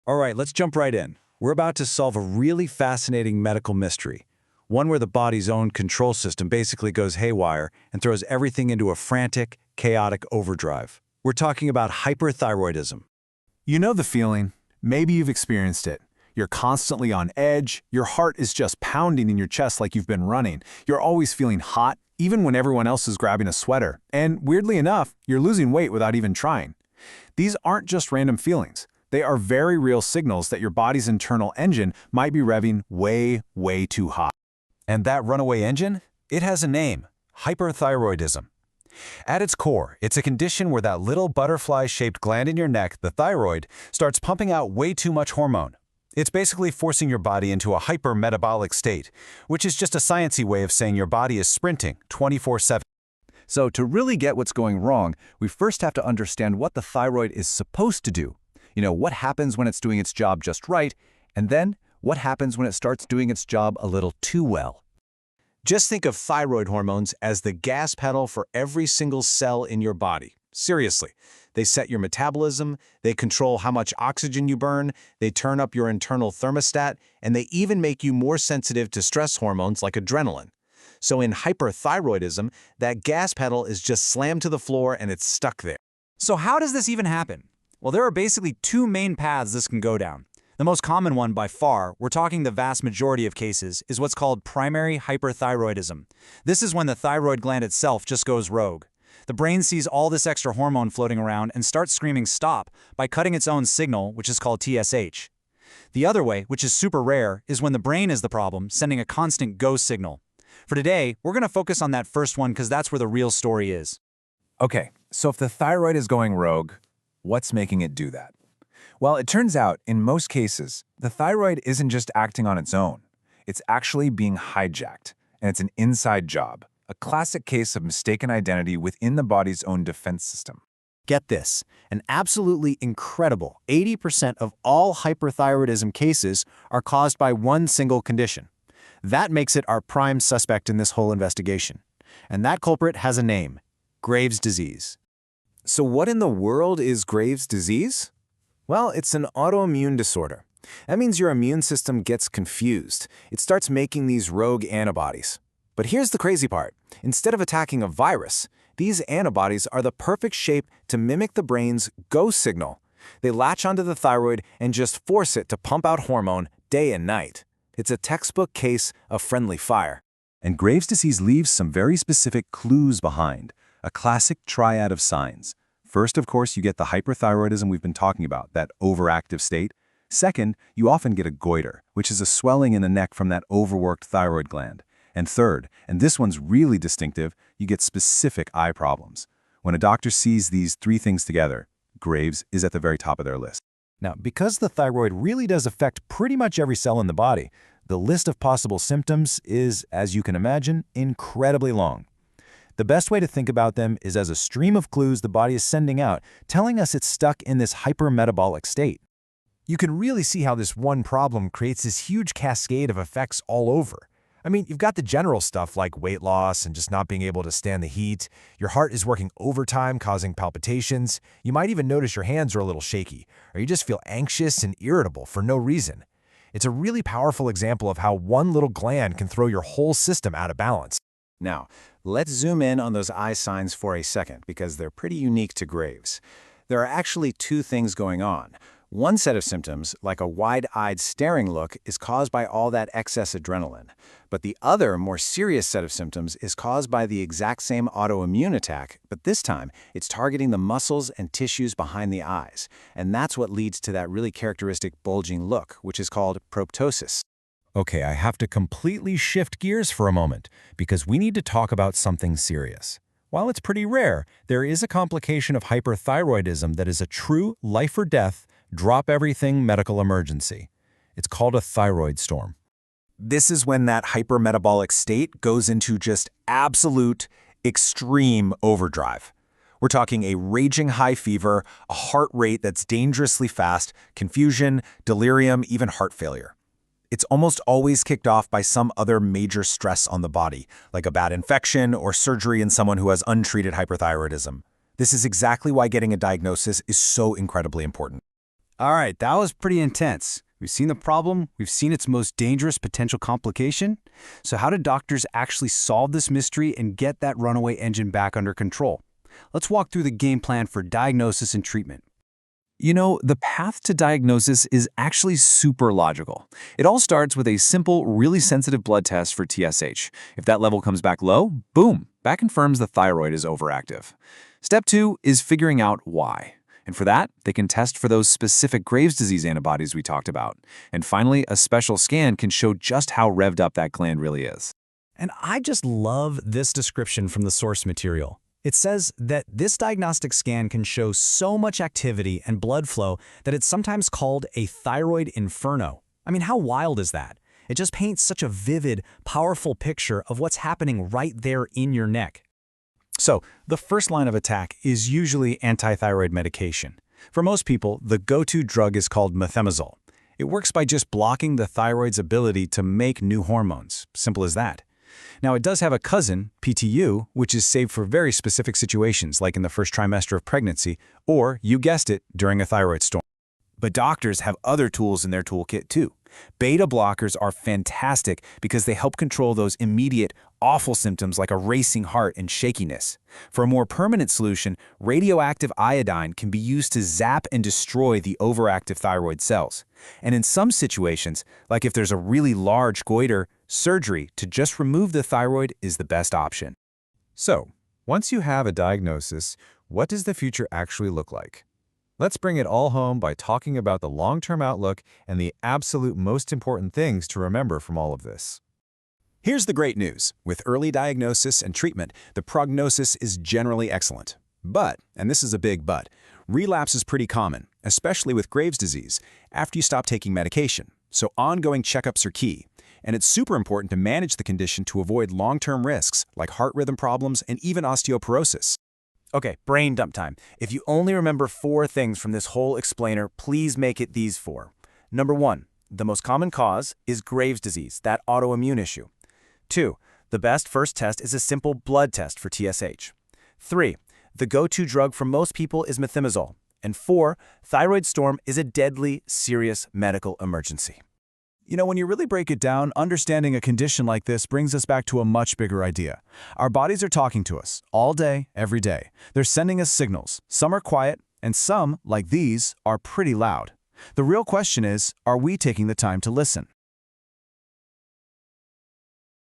All right, let's jump right in. We're about to solve a really fascinating medical mystery, one where the body's own control system basically goes haywire and throws everything into a frantic, chaotic overdrive. We're talking about hyperthyroidism. You know the feeling. Maybe you've experienced it. You're constantly on edge, your heart is just pounding in your chest like you've been running, you're always feeling hot, even when everyone else is grabbing a sweater, and weirdly enough, you're losing weight without even trying. These aren't just random feelings. They are very real signals that your body's internal engine might be revving way too hot. And that runaway engine? It has a name: hyperthyroidism. At its core, it's a condition where that little butterfly-shaped gland in your neck, the thyroid, starts pumping out way too much hormone. It's basically forcing your body into a hypermetabolic state, which is just a sciencey way of saying your body is sprinting 24/7. So to really get what's going wrong, we first have to understand what the thyroid is supposed to do. What happens when it's doing its job just right, and then what happens when it starts doing its job a little too well. Just think of thyroid hormones as the gas pedal for every single cell in your body. Seriously, they set your metabolism, they control how much oxygen you burn, they turn up your internal thermostat, and they even make you more sensitive to stress hormones like adrenaline. So in hyperthyroidism, that gas pedal is just slammed to the floor and it's stuck there. So how does this even happen? Well, there are basically two main paths this can go down. The most common one by far, we're talking the vast majority of cases, is what's called primary hyperthyroidism. This is when the thyroid gland itself just goes rogue. The brain sees all this extra hormone floating around and starts screaming stop by cutting its own signal, which is called TSH. The other way, which is super rare, is when the brain is the problem, sending a constant go signal. For today, we're going to focus on that first one because that's where the real story is. Okay, so if the thyroid is going rogue, what's making it do that? Well, it turns out, in most cases, the thyroid isn't just acting on its own. It's actually being hijacked, and it's an inside job, a classic case of mistaken identity within the body's own defense system. Get this, an absolutely incredible 80% of all hyperthyroidism cases are caused by one single condition. That makes it our prime suspect in this whole investigation. And that culprit has a name: Graves' disease. So what in the world is Graves' disease? Well, it's an autoimmune disorder. That means your immune system gets confused. It starts making these rogue antibodies. But here's the crazy part. Instead of attacking a virus, these antibodies are the perfect shape to mimic the brain's go signal. They latch onto the thyroid and just force it to pump out hormone day and night. It's a textbook case of friendly fire. And Graves' disease leaves some very specific clues behind, a classic triad of signs. First, of course, you get the hyperthyroidism we've been talking about, that overactive state. Second, you often get a goiter, which is a swelling in the neck from that overworked thyroid gland. And third, and this one's really distinctive, you get specific eye problems. When a doctor sees these three things together, Graves is at the very top of their list. Now, because the thyroid really does affect pretty much every cell in the body, the list of possible symptoms is, as you can imagine, incredibly long. The best way to think about them is as a stream of clues the body is sending out, telling us it's stuck in this hypermetabolic state. You can really see how this one problem creates this huge cascade of effects all over. I mean, you've got the general stuff like weight loss and just not being able to stand the heat. Your heart is working overtime, causing palpitations. You might even notice your hands are a little shaky, or you just feel anxious and irritable for no reason. It's a really powerful example of how one little gland can throw your whole system out of balance. Now, let's zoom in on those eye signs for a second because they're pretty unique to Graves'. There are actually two things going on. One set of symptoms, like a wide-eyed staring look, is caused by all that excess adrenaline. But the other, more serious set of symptoms is caused by the exact same autoimmune attack, but this time it's targeting the muscles and tissues behind the eyes. And that's what leads to that really characteristic bulging look, which is called proptosis. Okay, I have to completely shift gears for a moment because we need to talk about something serious. While it's pretty rare, there is a complication of hyperthyroidism that is a true life-or-death, drop-everything medical emergency. It's called a thyroid storm. This is when that hypermetabolic state goes into just absolute, extreme overdrive. We're talking a raging high fever, a heart rate that's dangerously fast, confusion, delirium, even heart failure. It's almost always kicked off by some other major stress on the body, like a bad infection or surgery in someone who has untreated hyperthyroidism. This is exactly why getting a diagnosis is so incredibly important. All right, that was pretty intense. We've seen the problem, we've seen its most dangerous potential complication. So how did doctors actually solve this mystery and get that runaway engine back under control? Let's walk through the game plan for diagnosis and treatment. You know, the path to diagnosis is actually super logical. It all starts with a simple, really sensitive blood test for TSH. If that level comes back low, boom, that confirms the thyroid is overactive. Step 2 is figuring out why. And for that, they can test for those specific Graves' disease antibodies we talked about. And finally, a special scan can show just how revved up that gland really is. And I just love this description from the source material. It says that this diagnostic scan can show so much activity and blood flow that it's sometimes called a thyroid inferno. I mean, how wild is that? It just paints such a vivid, powerful picture of what's happening right there in your neck. So, the first line of attack is usually antithyroid medication. For most people, the go-to drug is called methimazole. It works by just blocking the thyroid's ability to make new hormones. Simple as that. Now, it does have a cousin, PTU, which is saved for very specific situations, like in the first trimester of pregnancy, or, you guessed it, during a thyroid storm. But doctors have other tools in their toolkit too. Beta blockers are fantastic because they help control those immediate, awful symptoms like a racing heart and shakiness. For a more permanent solution, radioactive iodine can be used to zap and destroy the overactive thyroid cells. And in some situations, like if there's a really large goiter, surgery to just remove the thyroid is the best option. So, once you have a diagnosis, what does the future actually look like? Let's bring it all home by talking about the long-term outlook and the absolute most important things to remember from all of this. Here's the great news. With early diagnosis and treatment, the prognosis is generally excellent. But, and this is a big but, relapse is pretty common, especially with Graves' disease, after you stop taking medication. So ongoing checkups are key. And it's super important to manage the condition to avoid long-term risks like heart rhythm problems and even osteoporosis. Okay, brain dump time. If you only remember 4 things from this whole explainer, please make it these 4. Number 1, the most common cause is Graves' disease, that autoimmune issue. 2, the best first test is a simple blood test for TSH. 3, the go-to drug for most people is methimazole. And 4, thyroid storm is a deadly, serious medical emergency. You know, when you really break it down, understanding a condition like this brings us back to a much bigger idea. Our bodies are talking to us all day, every day. They're sending us signals. Some are quiet, and some, like these, are pretty loud. The real question is, are we taking the time to listen?